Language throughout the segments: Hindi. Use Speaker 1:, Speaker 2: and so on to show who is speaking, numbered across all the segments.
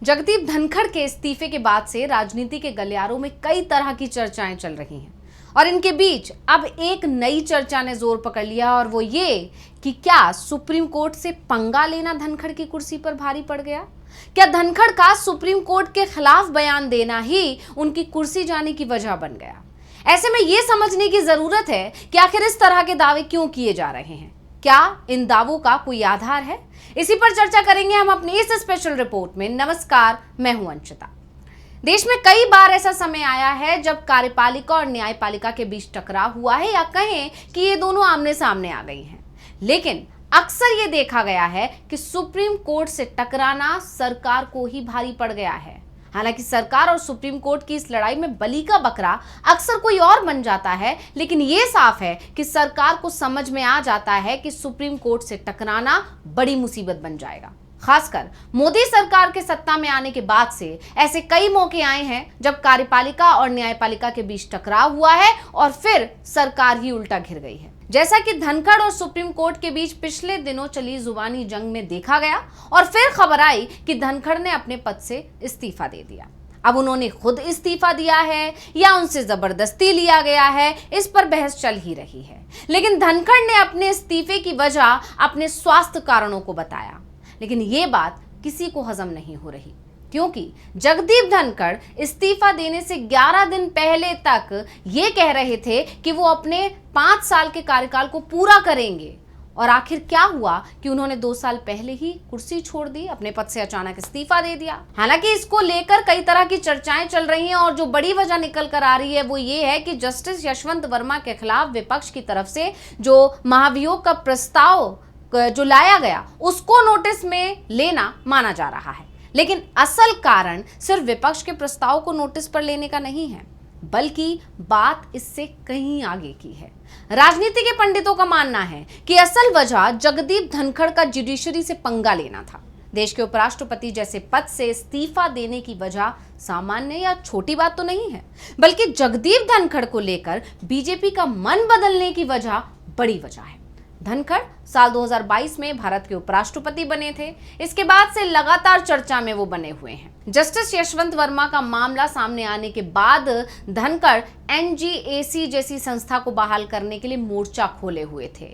Speaker 1: जगदीप धनखड़ के इस्तीफे के बाद से राजनीति के गलियारों में कई तरह की चर्चाएं चल रही हैं और इनके बीच अब एक नई चर्चा ने जोर पकड़ लिया और वो ये कि क्या सुप्रीम कोर्ट से पंगा लेना धनखड़ की कुर्सी पर भारी पड़ गया। क्या धनखड़ का सुप्रीम कोर्ट के खिलाफ बयान देना ही उनकी कुर्सी जाने की वजह बन गया। ऐसे में यह समझने की जरूरत है कि आखिर इस तरह के दावे क्यों किए जा रहे हैं, क्या इन दावों का कोई आधार है। इसी पर चर्चा करेंगे हम अपनी इस स्पेशल रिपोर्ट में। नमस्कार, मैं हूं अंशिता। देश में कई बार ऐसा समय आया है जब कार्यपालिका और न्यायपालिका के बीच टकराव हुआ है या कहें कि ये दोनों आमने सामने आ गई हैं। लेकिन अक्सर ये देखा गया है कि सुप्रीम कोर्ट से टकराना सरकार को ही भारी पड़ गया है। हालांकि सरकार और सुप्रीम कोर्ट की इस लड़ाई में बलि का बकरा अक्सर कोई और बन जाता है, लेकिन ये साफ है कि सरकार को समझ में आ जाता है कि सुप्रीम कोर्ट से टकराना बड़ी मुसीबत बन जाएगा। खासकर मोदी सरकार के सत्ता में आने के बाद से ऐसे कई मौके आए हैं जब कार्यपालिका और न्यायपालिका के बीच टकराव हुआ है और फिर सरकार ही उल्टा घिर गई है, जैसा कि धनखड़ और सुप्रीम कोर्ट के बीच पिछले दिनों चली जुबानी जंग में देखा गया और फिर खबर आई कि धनखड़ ने अपने पद से इस्तीफा दे दिया। अब उन्होंने खुद इस्तीफा दिया है या उनसे जबरदस्ती लिया गया है, इस पर बहस चल ही रही है। लेकिन धनखड़ ने अपने इस्तीफे की वजह अपने स्वास्थ्य कारणों को बताया, लेकिन ये बात किसी को हजम नहीं हो रही, क्योंकि जगदीप धनखड़ इस्तीफा देने से 11 दिन पहले तक ये कह रहे थे कि वो अपने 5 साल के कार्यकाल को पूरा करेंगे। और आखिर क्या हुआ कि उन्होंने 2 साल पहले ही कुर्सी छोड़ दी, अपने पद से अचानक इस्तीफा दे दिया। हालांकि इसको लेकर कई तरह की चर्चाएं चल रही हैं और जो बड़ी वजह निकल कर आ रही है वो ये है कि जस्टिस यशवंत वर्मा के खिलाफ विपक्ष की तरफ से जो महाभियोग का प्रस्ताव जो लाया गया उसको नोटिस में लेना माना जा रहा है। लेकिन असल कारण सिर्फ विपक्ष के प्रस्ताव को नोटिस पर लेने का नहीं है, बल्कि बात इससे कहीं आगे की है। राजनीति के पंडितों का मानना है कि असल वजह जगदीप धनखड़ का जुडिशरी से पंगा लेना था। देश के उपराष्ट्रपति जैसे पद से इस्तीफा देने की वजह सामान्य या छोटी बात तो नहीं है, बल्कि जगदीप धनखड़ को लेकर बीजेपी का मन बदलने की वजह बड़ी वजह है। धनखड़ साल 2022 में भारत के उपराष्ट्रपति बने थे। इसके बाद से लगातार चर्चा में वो बने हुए हैं। जस्टिस यशवंत वर्मा का मामला सामने आने के बाद धनखड़ एनजीएसी जैसी संस्था को बहाल करने के लिए मोर्चा खोले हुए थे।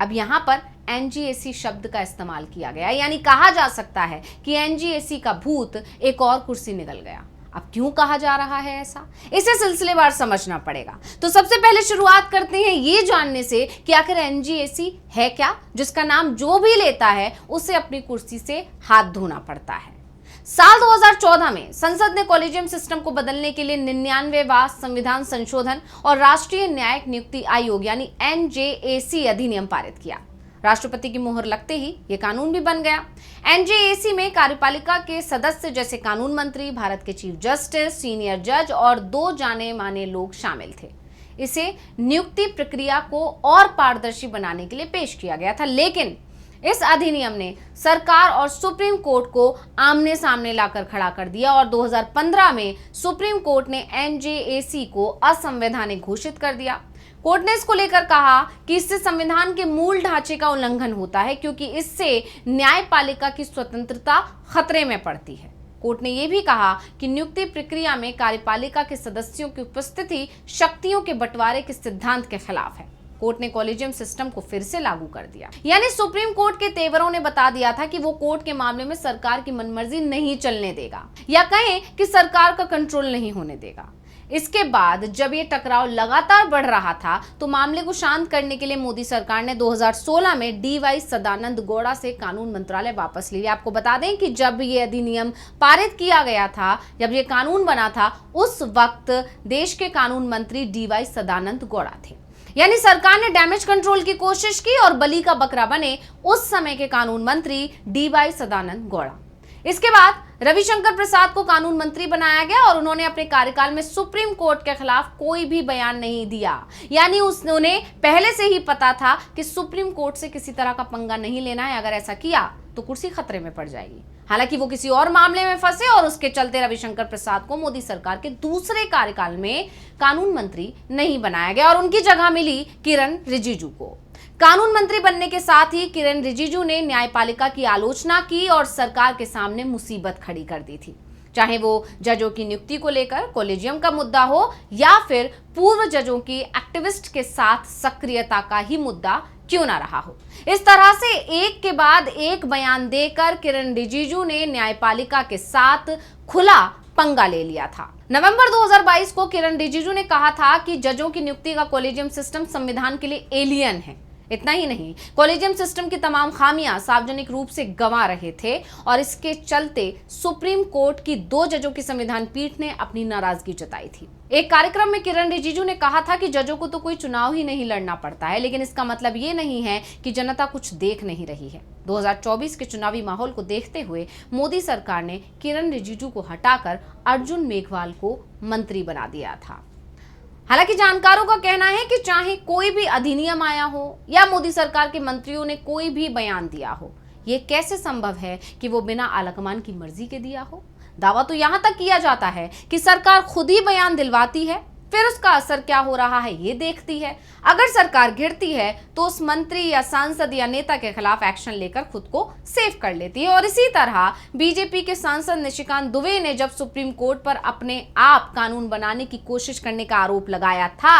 Speaker 1: अब यहां पर एनजीएसी शब्द का इस्तेमाल किया गया, यानी कहा जा सकता है कि एनजीएसी का भूत एक और कुर्सी निगल गया। अब क्यों कहा जा रहा है ऐसा, इसे सिलसिलेवार समझना पड़ेगा। तो सबसे पहले शुरुआत करते हैं ये जानने से कि आखिर एनजीएसी है क्या, जिसका नाम जो भी लेता है उसे अपनी कुर्सी से हाथ धोना पड़ता है। साल 2014 में संसद ने कॉलेजियम सिस्टम को बदलने के लिए 99वां संविधान संशोधन और राष्ट्रीय न्यायिक नियुक्ति आयोग यानी एनजेएसी अधिनियम पारित किया। राष्ट्रपति की मोहर लगते ही यह कानून भी बन गया। एनजेएसी में कार्यपालिका के सदस्य जैसे कानून मंत्री, भारत के चीफ जस्टिस, सीनियर जज और 2 जाने माने लोग शामिल थे। इसे नियुक्ति प्रक्रिया को और पारदर्शी बनाने के लिए पेश किया गया था, लेकिन इस अधिनियम ने सरकार और सुप्रीम कोर्ट को आमने सामने लाकर खड़ा कर दिया और 2015 में सुप्रीम कोर्ट ने एनजेएसी को असंवैधानिक घोषित कर दिया। कोर्ट ने इसको लेकर कहा कि इससे संविधान के मूल ढांचे का उल्लंघन होता है, क्योंकि इससे न्यायपालिका की स्वतंत्रता खतरे में पड़ती है। कोर्ट ने यह भी कहा कि नियुक्ति प्रक्रिया में कार्यपालिका के सदस्यों की उपस्थिति शक्तियों के बंटवारे के सिद्धांत के खिलाफ है। कोर्ट ने कॉलेजियम सिस्टम को फिर से लागू कर दिया, यानी सुप्रीम कोर्ट के तेवरों ने बता दिया था कि वो कोर्ट के मामले में सरकार की मनमर्जी नहीं चलने देगा, या कहें कि सरकार का कंट्रोल नहीं होने देगा। इसके बाद जब ये टकराव लगातार बढ़ रहा था तो मामले को शांत करने के लिए मोदी सरकार ने 2016 में डीवाई सदानंद गौड़ा से कानून मंत्रालय वापस ले लिया। आपको बता दें कि जब ये अधिनियम पारित किया गया था, जब ये कानून बना था, उस वक्त देश के कानून मंत्री डीवाई सदानंद गौड़ा थे। यानी सरकार ने डैमेज कंट्रोल की कोशिश की और बलि का बकरा बने उस समय के कानून मंत्री डीवाई सदानंद गौड़ा। इसके बाद रविशंकर प्रसाद को कानून मंत्री बनाया गया और उन्होंने अपने कार्यकाल में सुप्रीम कोर्ट के खिलाफ कोई भी बयान नहीं दिया, यानी उन्हें पहले से ही पता था कि सुप्रीम कोर्ट से किसी तरह का पंगा नहीं लेना है। अगर ऐसा किया तो कुर्सी खतरे में पड़ जाएगी। हालांकि वो किसी और मामले में फंसे और उसके चलते रविशंकर प्रसाद को मोदी सरकार के दूसरे कार्यकाल में कानून मंत्री नहीं बनाया गया और उनकी जगह मिली किरण रिजिजू को। कानून मंत्री बनने के साथ ही किरेन रिजिजू ने न्यायपालिका की आलोचना की और सरकार के सामने मुसीबत खड़ी कर दी थी, चाहे वो जजों की नियुक्ति को लेकर कॉलेजियम का मुद्दा हो या फिर पूर्व जजों की एक्टिविस्ट के साथ सक्रियता का ही मुद्दा क्यों ना रहा हो। इस तरह से एक के बाद एक बयान देकर किरेन रिजिजू ने न्यायपालिका के साथ खुला पंगा ले लिया था। नवंबर 2022 को किरेन रिजिजू ने कहा था कि जजों की नियुक्ति का कॉलेजियम सिस्टम संविधान के लिए एलियन है। इतना ही नहीं, कॉलेजियम सिस्टम की तमाम खामियां सार्वजनिक रूप से गंवा रहे थे और इसके चलते सुप्रीम कोर्ट की 2 जजों की संविधान पीठ ने अपनी नाराजगी जताई थी। एक कार्यक्रम में किरेन रिजिजू ने कहा था कि जजों को तो कोई चुनाव ही नहीं लड़ना पड़ता है, लेकिन इसका मतलब ये नहीं है कि जनता कुछ देख नहीं रही है। 2024 के चुनावी माहौल को देखते हुए मोदी सरकार ने किरेन रिजिजू को हटाकर अर्जुन मेघवाल को मंत्री बना दिया था। हालांकि जानकारों का कहना है कि चाहे कोई भी अधिनियम आया हो या मोदी सरकार के मंत्रियों ने कोई भी बयान दिया हो, यह कैसे संभव है कि वो बिना आलाकमान की मर्जी के दिया हो। दावा तो यहां तक किया जाता है कि सरकार खुद ही बयान दिलवाती है, फिर उसका असर क्या हो रहा है ये देखती है। अगर सरकार गिरती है तो उस मंत्री या सांसद या नेता के खिलाफ एक्शन लेकर खुद को सेव कर लेती है। और इसी तरह बीजेपी के सांसद निशिकांत दुबे ने जब सुप्रीम कोर्ट पर अपने आप कानून बनाने की कोशिश करने का आरोप लगाया था,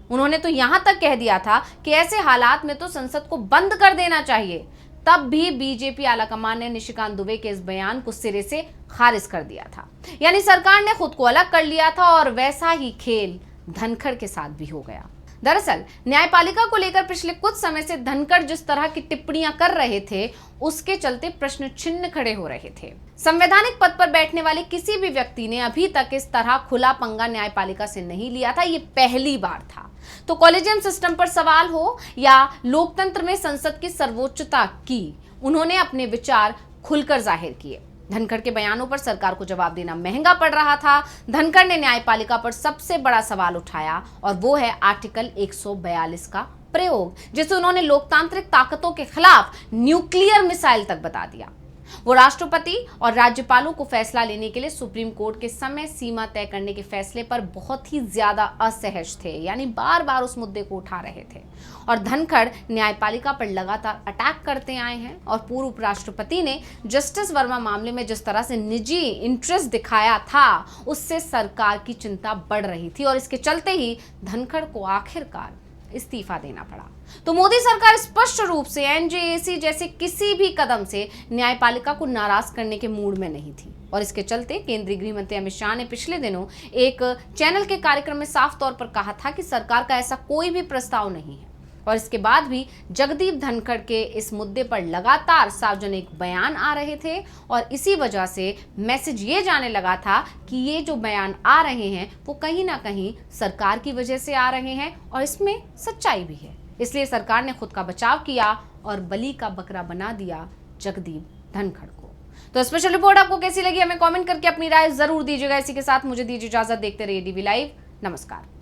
Speaker 1: उन्होंने तो यहां तक कह दिया था कि ऐसे हालात में तो संसद को बंद कर देना चाहिए। तब भी बीजेपी आलाकमान ने निशिकांत दुबे के इस बयान को सिरे से खारिज कर दिया था। यानी सरकार ने खुद को अलग कर लिया था और वैसा ही खेल धनखड़ के साथ भी हो गया। दरअसल न्यायपालिका को लेकर पिछले कुछ समय से धनखड़ जिस तरह की टिप्पणियां कर रहे थे, उसके चलते प्रश्न चिन्ह खड़े हो रहे थे। संवैधानिक पद पर बैठने वाले किसी भी व्यक्ति ने अभी तक इस तरह खुला पंगा न्यायपालिका से नहीं लिया था, ये पहली बार था। तो कॉलेजियम सिस्टम पर सवाल हो या लोकतंत्र में संसद की सर्वोच्चता की, उन्होंने अपने विचार खुलकर जाहिर किए। धनखड़ के बयानों पर सरकार को जवाब देना महंगा पड़ रहा था। धनखड़ ने न्यायपालिका पर सबसे बड़ा सवाल उठाया और वो है आर्टिकल 142 का प्रयोग, जिसे उन्होंने लोकतांत्रिक ताकतों के खिलाफ न्यूक्लियर मिसाइल तक बता दिया। वो राष्ट्रपति और राज्यपालों को फैसला लेने के लिए सुप्रीम कोर्ट के समय सीमा तय करने के फैसले पर बहुत ही ज्यादा असहज थे, यानी बार बार उस मुद्दे को उठा रहे थे। और धनखड़ न्यायपालिका पर लगातार अटैक करते आए हैं और पूर्व उपराष्ट्रपति ने जस्टिस वर्मा मामले में जिस तरह से निजी इंटरेस्ट दिखाया था, उससे सरकार की चिंता बढ़ रही थी और इसके चलते ही धनखड़ को आखिरकार इस्तीफा देना पड़ा। तो मोदी सरकार स्पष्ट रूप से एनजेएसी जैसे किसी भी कदम से न्यायपालिका को नाराज करने के मूड में नहीं थी और इसके चलते केंद्रीय गृह मंत्री अमित शाह ने पिछले दिनों एक चैनल के कार्यक्रम में साफ तौर पर कहा था कि सरकार का ऐसा कोई भी प्रस्ताव नहीं है। और इसके बाद भी जगदीप धनखड़ के इस मुद्दे पर लगातार सार्वजनिक बयान आ रहे थे और इसी वजह से मैसेज ये जाने लगा था कि ये जो बयान आ रहे हैं वो कहीं ना कहीं सरकार की वजह से आ रहे हैं और इसमें सच्चाई भी है। इसलिए सरकार ने खुद का बचाव किया और बलि का बकरा बना दिया जगदीप धनखड़ को। तो स्पेशल रिपोर्ट आपको कैसी लगी हमें कमेंट करके अपनी राय जरूर दीजिएगा। इसी के साथ मुझे दीजिए इजाजत। देखते रहिए डीवी लाइव। नमस्कार।